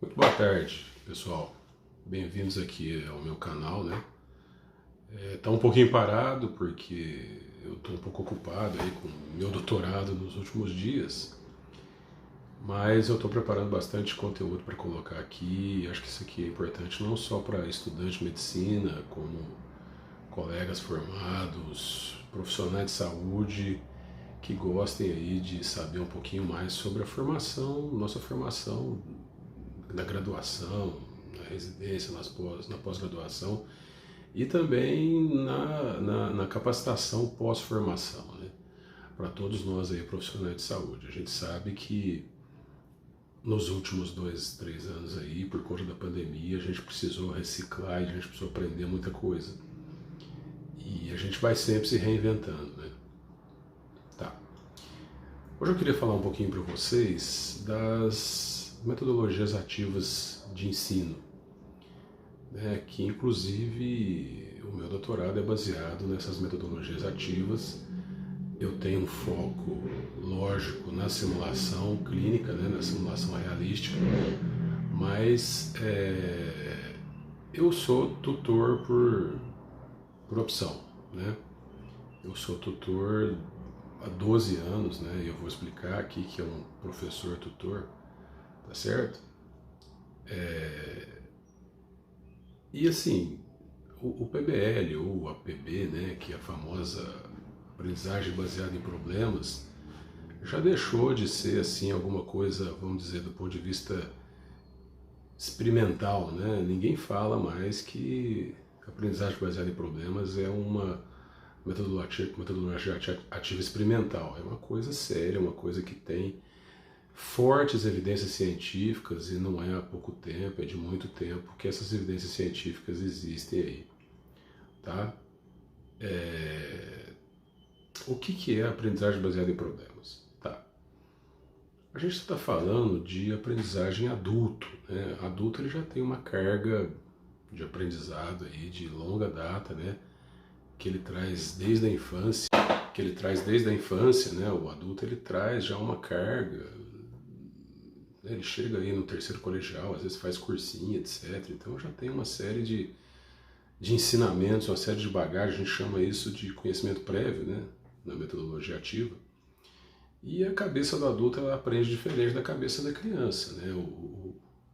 Muito boa tarde, pessoal. Bem-vindos aqui ao meu canal, né? Tá um pouquinho parado porque eu tô um pouco ocupado aí com o meu doutorado nos últimos dias, mas eu tô preparando bastante conteúdo para colocar aqui. Acho que isso aqui é importante não só para estudante de medicina, como colegas formados, profissionais de saúde que gostem aí de saber um pouquinho mais sobre a formação, nossa formação na graduação, na residência, na pós-graduação e também na capacitação pós-formação, né? Para todos nós aí profissionais de saúde. A gente sabe que nos últimos 2, 3 anos aí, por conta da pandemia, a gente precisou reciclar e a gente precisou aprender muita coisa. E a gente vai sempre se reinventando, né? Tá. Hoje eu queria falar um pouquinho para vocês das metodologias ativas de ensino, né, que inclusive o meu doutorado é baseado nessas metodologias ativas. Eu tenho um foco, lógico, na simulação clínica, né, na simulação realística, mas eu sou tutor por opção, né? Eu sou tutor há 12 anos, né? E eu vou explicar aqui que é um professor tutor, tá certo? E assim, o PBL ou a PB, né, que é a famosa aprendizagem baseada em problemas, já deixou de ser assim alguma coisa, vamos dizer, do ponto de vista experimental, né? Ninguém fala mais que aprendizagem baseada em problemas é uma metodologia ativa experimental. É uma coisa séria, uma coisa que tem fortes evidências científicas, e não é há pouco tempo, é de muito tempo que essas evidências científicas existem aí, tá? O que é aprendizagem baseada em problemas? Tá. A gente está falando de aprendizagem adulto, né? Adulto ele já tem uma carga de aprendizado aí de longa data, né? Que ele traz desde a infância, né? O adulto ele traz já uma carga, né? Ele chega aí no terceiro colegial, às vezes faz cursinho, etc. Então já tem uma série de ensinamentos, uma série de bagagem, a gente chama isso de conhecimento prévio, né? Na metodologia ativa. E a cabeça do adulto ela aprende diferente da cabeça da criança, né?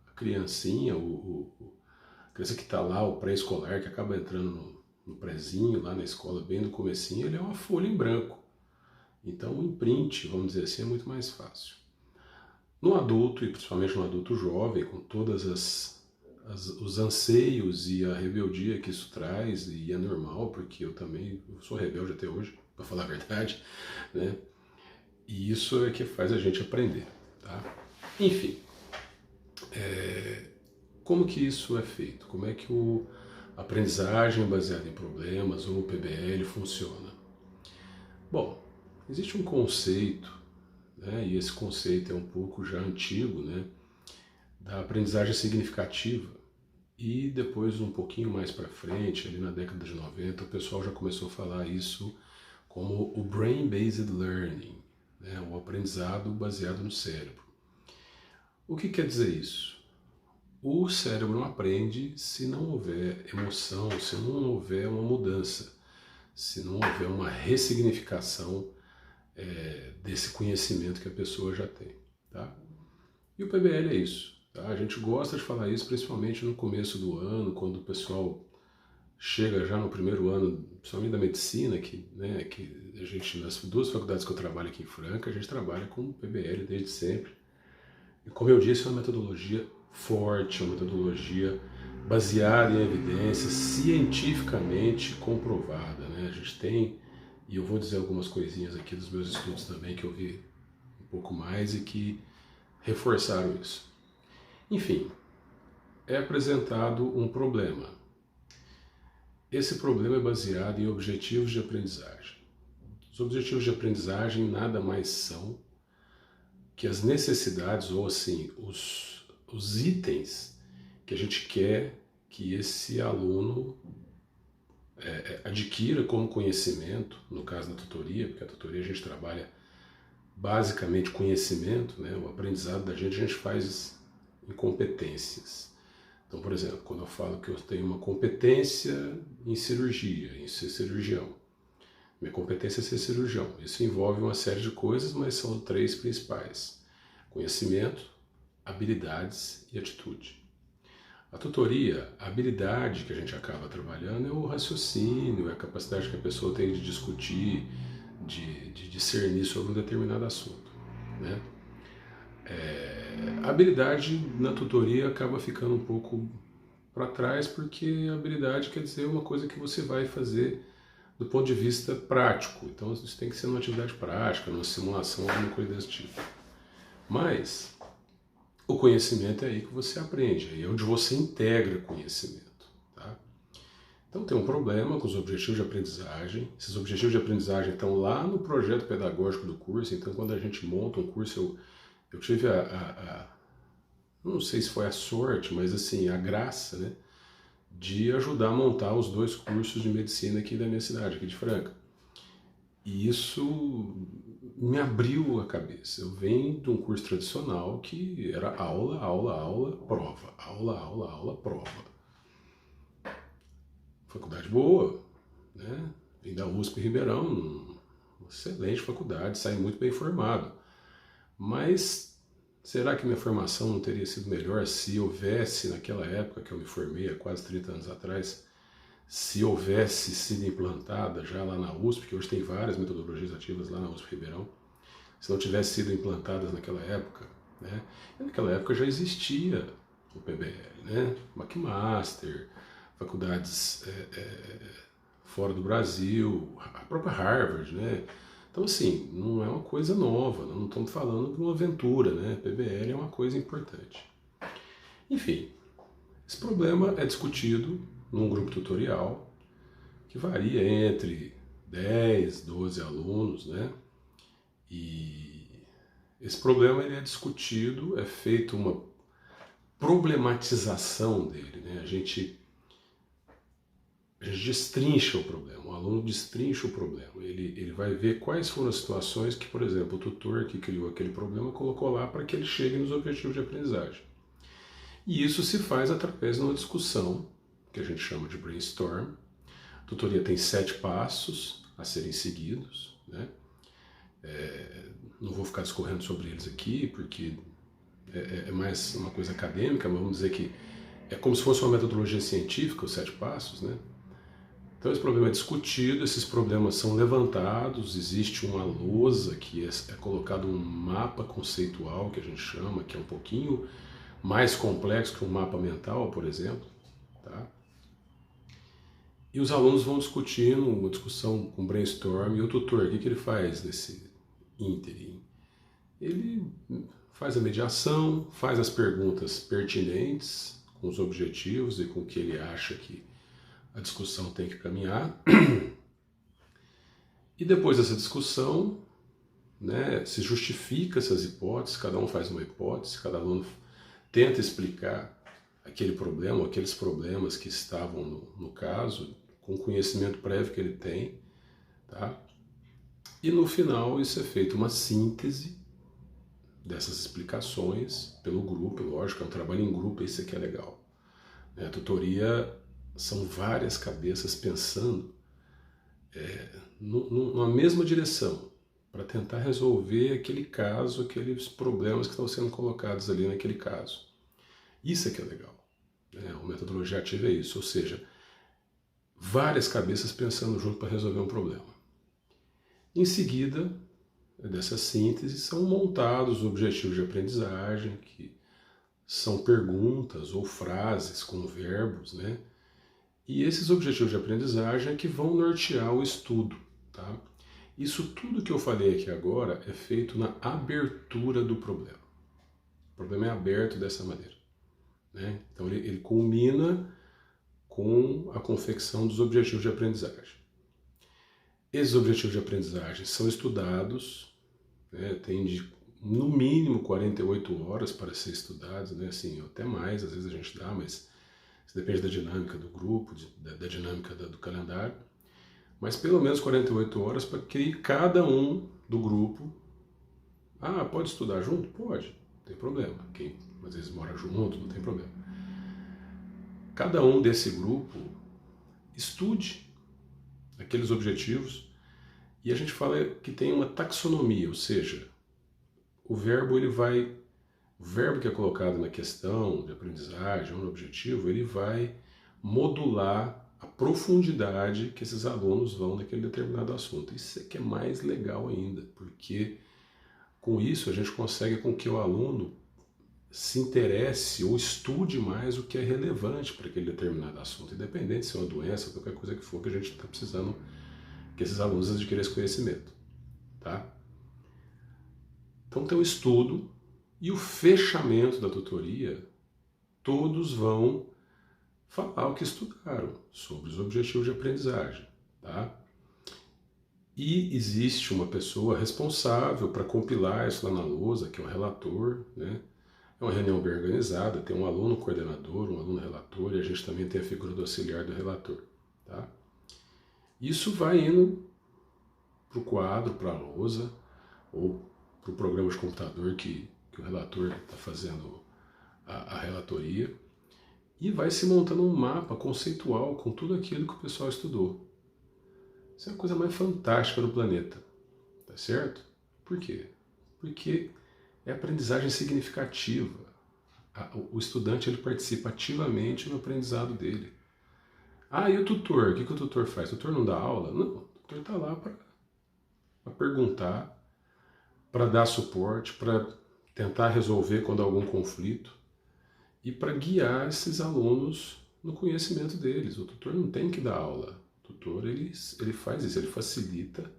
A criancinha, a criança que está lá, o pré-escolar, que acaba entrando no prézinho, lá na escola, bem no comecinho, ele é uma folha em branco. Então o imprint, vamos dizer assim, é muito mais fácil. No adulto, e principalmente no adulto jovem, com todas os anseios e a rebeldia que isso traz, e é normal, porque eu também sou rebelde até hoje, para falar a verdade, né? E isso é que faz a gente aprender, tá? Enfim, como que isso é feito? Como é que a aprendizagem baseada em problemas, ou o PBL, funciona? Bom, existe um conceito, né, e esse conceito é um pouco já antigo, né, da aprendizagem significativa. E depois, um pouquinho mais para frente, ali na década de 90, o pessoal já começou a falar isso como o Brain-Based Learning, né, o aprendizado baseado no cérebro. O que quer dizer isso? O cérebro não aprende se não houver emoção, se não houver uma mudança, se não houver uma ressignificação desse conhecimento que a pessoa já tem. Tá? E o PBL é isso. Tá? A gente gosta de falar isso principalmente no começo do ano, quando o pessoal chega já no primeiro ano, principalmente da medicina, que a gente, nas duas faculdades que eu trabalho aqui em Franca, a gente trabalha com PBL desde sempre. E como eu disse, é uma metodologia forte, uma metodologia baseada em evidências, cientificamente comprovada. Né? A gente tem, e eu vou dizer algumas coisinhas aqui dos meus estudos também, que eu vi um pouco mais e que reforçaram isso. Enfim, é apresentado um problema. Esse problema é baseado em objetivos de aprendizagem. Os objetivos de aprendizagem nada mais são que as necessidades, ou assim, os itens que a gente quer que esse aluno adquira como conhecimento, no caso da tutoria, porque a tutoria a gente trabalha basicamente conhecimento, né? O aprendizado da gente a gente faz em competências. Então, por exemplo, quando eu falo que eu tenho uma competência em cirurgia, em ser cirurgião, minha competência é ser cirurgião. Isso envolve uma série de coisas, mas são 3 principais: conhecimento, habilidades e atitude. A tutoria, a habilidade que a gente acaba trabalhando é o raciocínio, é a capacidade que a pessoa tem de discutir, de discernir sobre um determinado assunto, né? A habilidade na tutoria acaba ficando um pouco para trás, porque a habilidade quer dizer uma coisa que você vai fazer do ponto de vista prático. Então isso tem que ser numa atividade prática, numa simulação, alguma coisa desse tipo. Mas o conhecimento é aí que você aprende, aí é onde você integra conhecimento. Tá? Então tem um problema com os objetivos de aprendizagem. Esses objetivos de aprendizagem estão lá no projeto pedagógico do curso. Então quando a gente monta um curso, eu tive não sei se foi a sorte, mas assim, a graça, né, de ajudar a montar os 2 cursos de medicina aqui da minha cidade, aqui de Franca. E isso me abriu a cabeça. Eu venho de um curso tradicional que era aula, aula, aula, prova. Aula, aula, aula, prova. Faculdade boa, né? Vim da USP Ribeirão, uma excelente faculdade, saí muito bem formado. Mas será que minha formação não teria sido melhor se houvesse, naquela época que eu me formei, há quase 30 anos atrás, se houvesse sido implantada já lá na USP, que hoje tem várias metodologias ativas lá na USP Ribeirão, se não tivesse sido implantadas naquela época, né? E naquela época já existia o PBL, né? McMaster, faculdades fora do Brasil, a própria Harvard, né? Então, assim, não é uma coisa nova, não estamos falando de uma aventura, né? PBL é uma coisa importante. Enfim, esse problema é discutido num grupo tutorial que varia entre 10, 12 alunos, né? E esse problema ele é discutido, é feita uma problematização dele, né? A gente destrincha o problema, o aluno destrincha o problema, ele vai ver quais foram as situações que, por exemplo, o tutor que criou aquele problema colocou lá para que ele chegue nos objetivos de aprendizagem. E isso se faz através de uma discussão, que a gente chama de brainstorm. A tutoria tem 7 passos a serem seguidos, né? Não vou ficar discorrendo sobre eles aqui, porque é mais uma coisa acadêmica, mas vamos dizer que é como se fosse uma metodologia científica, os 7 passos, né? Então esse problema é discutido, esses problemas são levantados, existe uma lousa que é colocado um mapa conceitual, que a gente chama, que é um pouquinho mais complexo que um mapa mental, por exemplo, tá? E os alunos vão discutindo, uma discussão com brainstorm, e o tutor, o que ele faz nesse ínterim? Ele faz a mediação, faz as perguntas pertinentes, com os objetivos e com o que ele acha que a discussão tem que caminhar. E depois dessa discussão, né, se justifica essas hipóteses, cada um faz uma hipótese, cada aluno tenta explicar aquele problema, aqueles problemas que estavam no caso, com o conhecimento prévio que ele tem, tá? E no final isso é feito uma síntese dessas explicações pelo grupo, lógico, é um trabalho em grupo, isso aqui é legal. A tutoria são várias cabeças pensando numa mesma direção, para tentar resolver aquele caso, aqueles problemas que estão sendo colocados ali naquele caso. Isso é que é legal. A metodologia ativa é isso, ou seja, várias cabeças pensando junto para resolver um problema. Em seguida, dessa síntese, são montados objetivos de aprendizagem, que são perguntas ou frases com verbos, né? E esses objetivos de aprendizagem é que vão nortear o estudo, tá? Isso tudo que eu falei aqui agora é feito na abertura do problema. O problema é aberto dessa maneira, né? Então ele culmina com a confecção dos objetivos de aprendizagem. Esses objetivos de aprendizagem são estudados, né? Tem no mínimo 48 horas para ser estudados, né? Assim, até mais, às vezes a gente dá, mas isso depende da dinâmica do grupo, da dinâmica do calendário. Mas pelo menos 48 horas para que cada um do grupo... Ah, pode estudar junto? Pode, não tem problema. Quem às vezes mora junto, não tem problema. Cada um desse grupo estude aqueles objetivos e a gente fala que tem uma taxonomia, ou seja, o verbo que é colocado na questão de aprendizagem ou no objetivo, ele vai modular a profundidade que esses alunos vão naquele determinado assunto. Isso é que é mais legal ainda, porque com isso a gente consegue com que o aluno se interesse ou estude mais o que é relevante para aquele determinado assunto, independente se é uma doença, qualquer coisa que for que a gente está precisando que esses alunos adquiram esse conhecimento. Tá? Então tem o estudo e o fechamento da tutoria, todos vão falar o que estudaram sobre os objetivos de aprendizagem. Tá? E existe uma pessoa responsável para compilar isso lá na lousa, que é o relator, né? É uma reunião bem organizada, tem um aluno coordenador, um aluno relator, e a gente também tem a figura do auxiliar do relator. Tá? Isso vai indo para o quadro, para a lousa, ou para o programa de computador que o relator está fazendo a relatoria, e vai se montando um mapa conceitual com tudo aquilo que o pessoal estudou. Isso é a coisa mais fantástica do planeta, tá certo? Por quê? Porque é aprendizagem significativa. O estudante ele participa ativamente no aprendizado dele. Ah, e o tutor? O que o tutor faz? O tutor não dá aula? Não, o tutor está lá para perguntar, para dar suporte, para tentar resolver quando há algum conflito e para guiar esses alunos no conhecimento deles. O tutor não tem que dar aula. O tutor ele faz isso, ele facilita,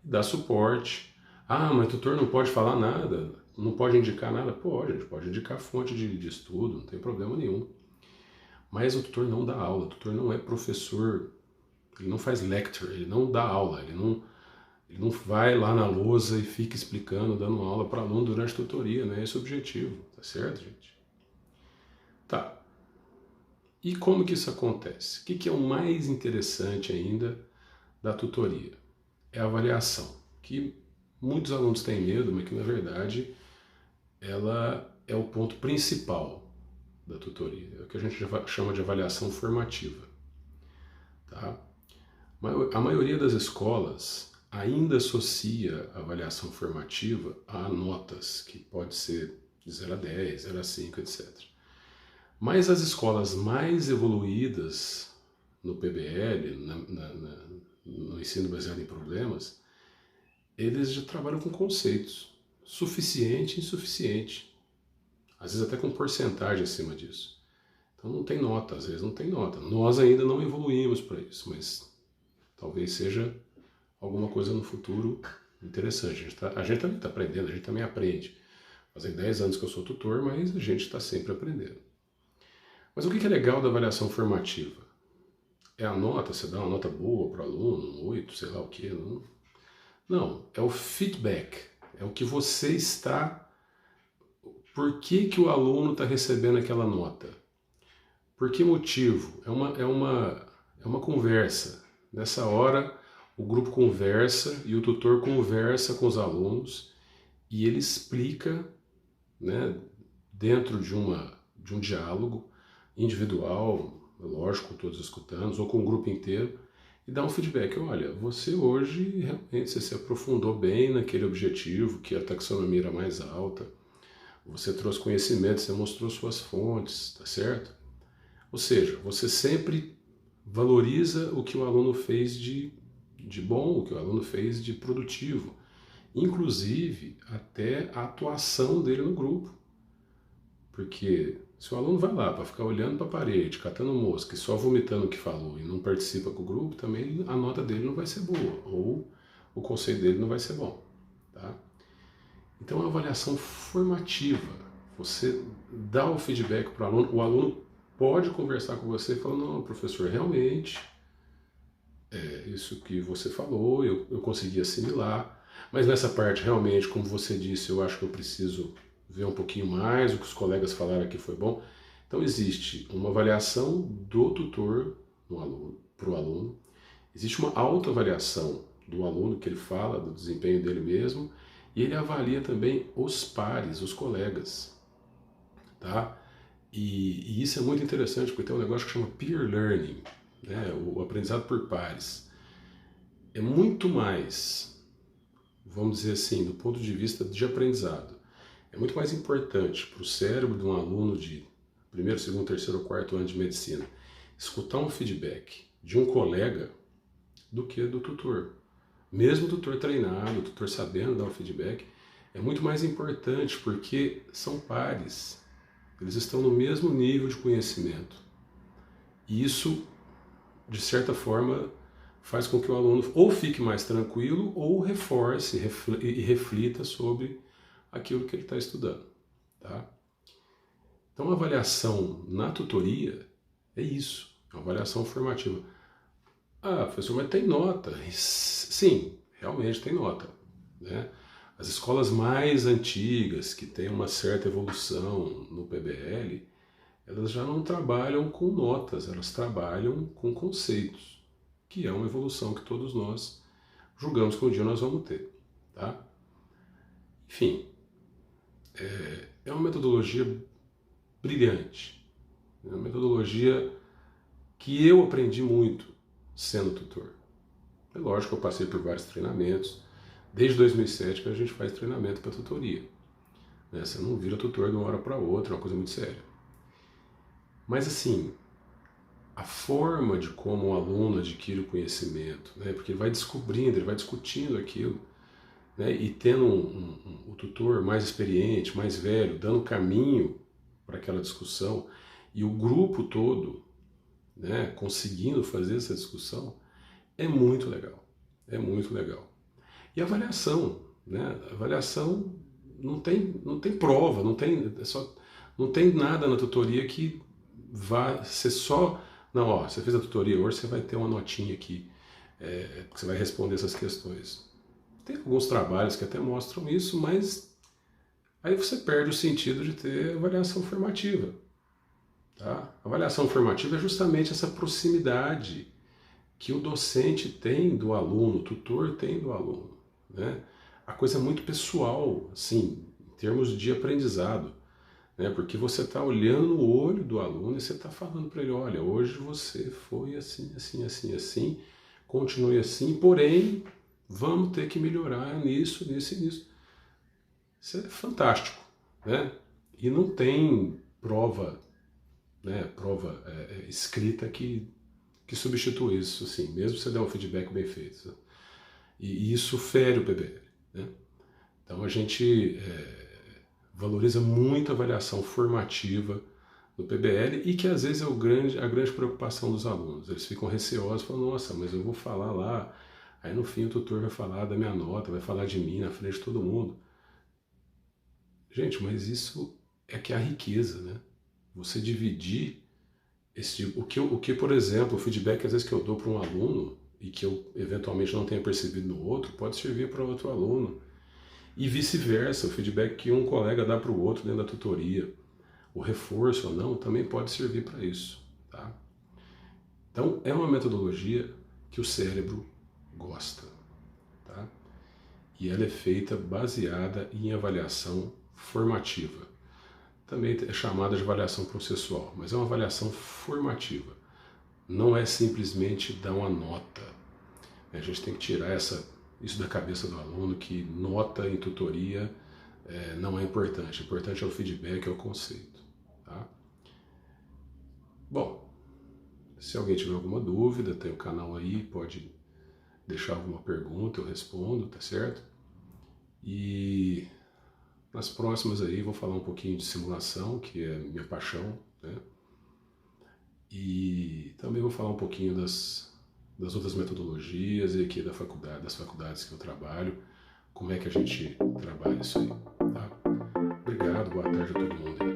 dá suporte. Ah, mas o tutor não pode falar nada, não pode indicar nada? Pode, a gente pode indicar fonte de estudo, não tem problema nenhum. Mas o tutor não dá aula, o tutor não é professor, ele não faz lecture, ele não dá aula, ele não vai lá na lousa e fica explicando, dando aula para aluno durante a tutoria, não é esse o objetivo, tá certo, gente? Tá. E como que isso acontece? O que é o mais interessante ainda da tutoria? É a avaliação, que muitos alunos têm medo, mas que na verdade ela é o ponto principal da tutoria, é o que a gente chama de avaliação formativa. Tá? A maioria das escolas ainda associa a avaliação formativa a notas, que pode ser de 0 a 10, 0 a 5, etc. Mas as escolas mais evoluídas no PBL, no ensino baseado em problemas, eles já trabalham com conceitos, suficiente e insuficiente, às vezes até com porcentagem acima disso. Então não tem nota, às vezes não tem nota. Nós ainda não evoluímos para isso, mas talvez seja alguma coisa no futuro interessante. A gente também está aprendendo, a gente também aprende. Fazem 10 anos que eu sou tutor, mas a gente está sempre aprendendo. Mas o que é legal da avaliação formativa? É a nota, você dá uma nota boa para o aluno, um 8, sei lá o quê. Não, é o feedback, é o que você está... Por que o aluno está recebendo aquela nota? Por que motivo? É uma conversa. Nessa hora, o grupo conversa e o tutor conversa com os alunos e ele explica, né, dentro de um diálogo individual, lógico, com todos escutando, ou com o grupo inteiro, e dá um feedback. Olha, você hoje realmente você se aprofundou bem naquele objetivo, que a taxonomia era mais alta, você trouxe conhecimento, você mostrou suas fontes, tá certo? Ou seja, você sempre valoriza o que o aluno fez de bom, o que o aluno fez de produtivo, inclusive até a atuação dele no grupo. Porque se o aluno vai lá para ficar olhando para a parede, catando mosca e só vomitando o que falou e não participa com o grupo, também a nota dele não vai ser boa, ou o conceito dele não vai ser bom. Tá? Então, é uma avaliação formativa. Você dá o feedback para o aluno pode conversar com você e falar, não, professor, realmente, isso que você falou, eu consegui assimilar, mas nessa parte, realmente, como você disse, eu acho que eu preciso ver um pouquinho mais, o que os colegas falaram aqui foi bom. Então, existe uma avaliação do tutor para o aluno, existe uma autoavaliação do aluno, que ele fala do desempenho dele mesmo, e ele avalia também os pares, os colegas. tá? E isso é muito interessante porque tem um negócio que chama peer learning, né? O aprendizado por pares. É muito mais, vamos dizer assim, do ponto de vista de aprendizado, é muito mais importante para o cérebro de um aluno de primeiro, segundo, terceiro ou quarto ano de medicina escutar um feedback de um colega do que do tutor. Mesmo o tutor treinado, o tutor sabendo dar o feedback, é muito mais importante porque são pares. Eles estão no mesmo nível de conhecimento. E isso, de certa forma, faz com que o aluno ou fique mais tranquilo ou reforce e reflita sobre aquilo que ele está estudando. Tá? Então, a avaliação na tutoria é isso, é uma avaliação formativa. Ah, professor, mas tem nota. Sim, realmente tem nota. Né? As escolas mais antigas, que têm uma certa evolução no PBL, elas já não trabalham com notas, elas trabalham com conceitos, que é uma evolução que todos nós julgamos que um dia nós vamos ter. Tá? Enfim, é uma metodologia brilhante, é uma metodologia que eu aprendi muito sendo tutor. É lógico que eu passei por vários treinamentos, desde 2007 que a gente faz treinamento para tutoria. Você não vira tutor de uma hora para outra, é uma coisa muito séria. Mas assim, a forma de como o aluno adquire o conhecimento, né, porque ele vai descobrindo, ele vai discutindo aquilo, né, e tendo o tutor mais experiente, mais velho, dando caminho para aquela discussão, e o grupo todo, né, conseguindo fazer essa discussão, é muito legal. É muito legal. E a avaliação, né? A avaliação não tem prova, não tem nada na tutoria que vá ser só... Não, ó, você fez a tutoria hoje, você vai ter uma notinha aqui, que você vai responder essas questões. Tem alguns trabalhos que até mostram isso, mas aí você perde o sentido de ter avaliação formativa. Tá? A avaliação formativa é justamente essa proximidade que o docente tem do aluno, o tutor tem do aluno. Né? A coisa é muito pessoal, assim, em termos de aprendizado, né? Porque você está olhando no olho do aluno e você está falando para ele, olha, hoje você foi assim, assim, assim, assim, continue assim, porém, vamos ter que melhorar nisso, nisso e nisso. Isso é fantástico, né? E não tem prova, né, escrita que substitua isso, assim, mesmo se você der um feedback bem feito. E isso fere o PBL. Né? Então a gente valoriza muito a avaliação formativa no PBL e que às vezes é a grande preocupação dos alunos. Eles ficam receosos, falam, nossa, mas eu vou falar lá, aí no fim o tutor vai falar da minha nota, vai falar de mim na frente de todo mundo. Gente, mas isso é que é a riqueza, né? Você dividir o que, por exemplo, o feedback às vezes que eu dou para um aluno e que eu eventualmente não tenha percebido no outro, pode servir para outro aluno. E vice-versa, o feedback que um colega dá para o outro dentro da tutoria, o reforço ou não, também pode servir para isso. Tá? Então, é uma metodologia que o cérebro gosta. Tá? E ela é feita baseada em avaliação formativa. Também é chamada de avaliação processual, mas é uma avaliação formativa. Não é simplesmente dar uma nota. A gente tem que tirar isso da cabeça do aluno, que nota em tutoria não é importante. O importante é o feedback, é o conceito. Tá? Bom, se alguém tiver alguma dúvida, tem o canal aí, pode deixar alguma pergunta, eu respondo, tá certo? E nas próximas aí vou falar um pouquinho de simulação, que é minha paixão, né? E também vou falar um pouquinho das outras metodologias e aqui das faculdades que eu trabalho, como é que a gente trabalha isso aí, tá? Obrigado, boa tarde a todo mundo.